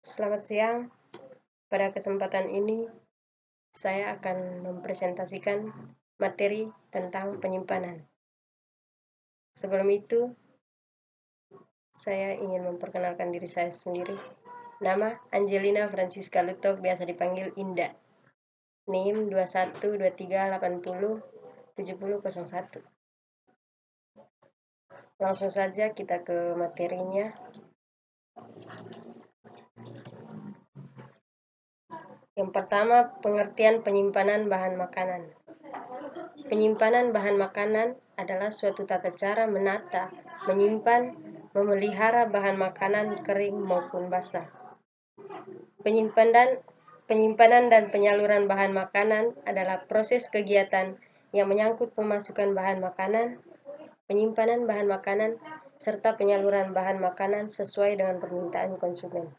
Selamat siang. Pada kesempatan ini, saya akan mempresentasikan materi tentang penyimpanan. Sebelum itu, saya ingin memperkenalkan diri saya sendiri. Nama Angelina Francisca Lutok, biasa dipanggil Inda. NIM 2123807001. Langsung saja kita ke materinya. Yang pertama, pengertian penyimpanan bahan makanan. Penyimpanan bahan makanan adalah suatu tata cara menata, menyimpan, memelihara bahan makanan kering maupun basah. Penyimpanan dan penyaluran bahan makanan adalah proses kegiatan yang menyangkut pemasukan bahan makanan, penyimpanan bahan makanan, serta penyaluran bahan makanan sesuai dengan permintaan konsumen.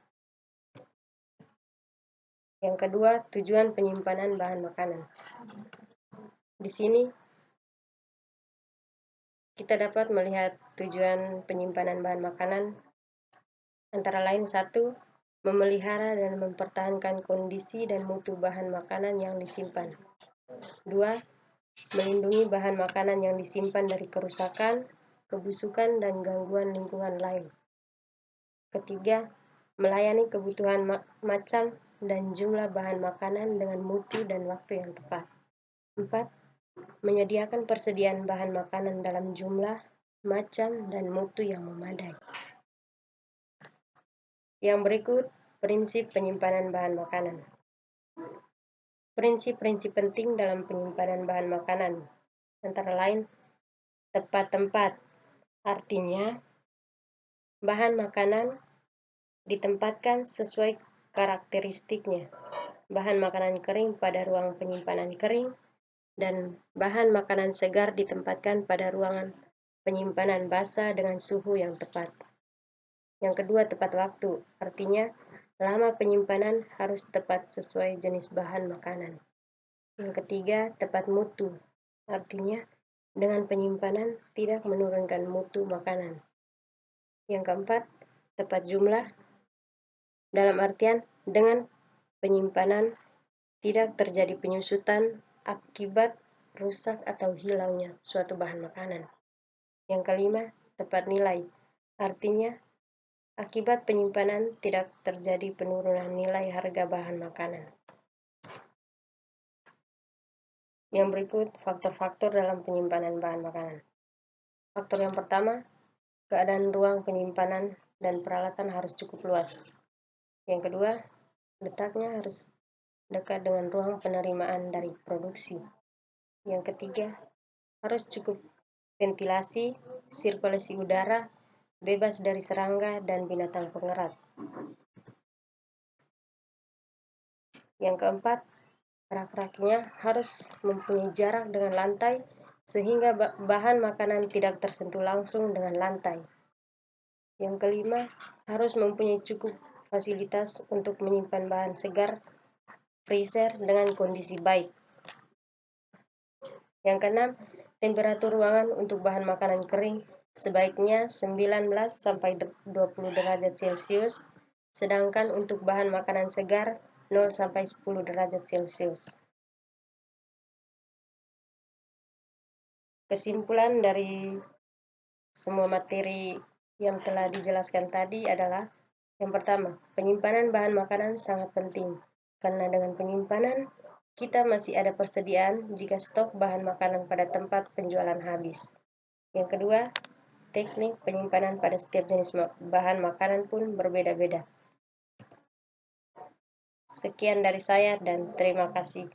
Yang kedua, tujuan penyimpanan bahan makanan. Di sini kita dapat melihat tujuan penyimpanan bahan makanan, antara lain: 1. Memelihara dan mempertahankan kondisi dan mutu bahan makanan yang disimpan. 2. Melindungi bahan makanan yang disimpan dari kerusakan, kebusukan, dan gangguan lingkungan lain. Ketiga, melayani kebutuhan macam dan jumlah bahan makanan dengan mutu dan waktu yang tepat. 4. Menyediakan persediaan bahan makanan dalam jumlah, macam, dan mutu yang memadai. Yang berikut prinsip penyimpanan bahan makanan. Prinsip-prinsip penting dalam penyimpanan bahan makanan, antara lain: tepat tempat, artinya bahan makanan ditempatkan sesuai karakteristiknya. Bahan makanan kering pada ruang penyimpanan kering, dan bahan makanan segar ditempatkan pada ruangan penyimpanan basah dengan suhu yang tepat. Yang kedua, tepat waktu, artinya lama penyimpanan harus tepat sesuai jenis bahan makanan. Yang ketiga, tepat mutu, artinya dengan penyimpanan tidak menurunkan mutu makanan. Yang keempat, tepat jumlah, dalam artian dengan penyimpanan tidak terjadi penyusutan akibat rusak atau hilangnya suatu bahan makanan. Yang kelima, tepat nilai, artinya akibat penyimpanan tidak terjadi penurunan nilai harga bahan makanan. Yang berikut faktor-faktor dalam penyimpanan bahan makanan. Faktor yang pertama, keadaan ruang penyimpanan dan peralatan harus cukup luas. Yang kedua, letaknya harus dekat dengan ruang penerimaan dari produksi. Yang ketiga, harus cukup ventilasi, sirkulasi udara, bebas dari serangga dan binatang pengerat. Yang keempat, rak-raknya harus mempunyai jarak dengan lantai sehingga bahan makanan tidak tersentuh langsung dengan lantai. Yang kelima, harus mempunyai cukup fasilitas untuk menyimpan bahan segar, freezer dengan kondisi baik. Yang keenam, temperatur ruangan untuk bahan makanan kering sebaiknya 19 sampai 20 derajat Celcius, sedangkan untuk bahan makanan segar 0 sampai 10 derajat Celcius. Kesimpulan dari semua materi yang telah dijelaskan tadi adalah: yang pertama, penyimpanan bahan makanan sangat penting, karena dengan penyimpanan kita masih ada persediaan jika stok bahan makanan pada tempat penjualan habis. Yang kedua, teknik penyimpanan pada setiap jenis bahan makanan pun berbeda-beda. Sekian dari saya dan terima kasih.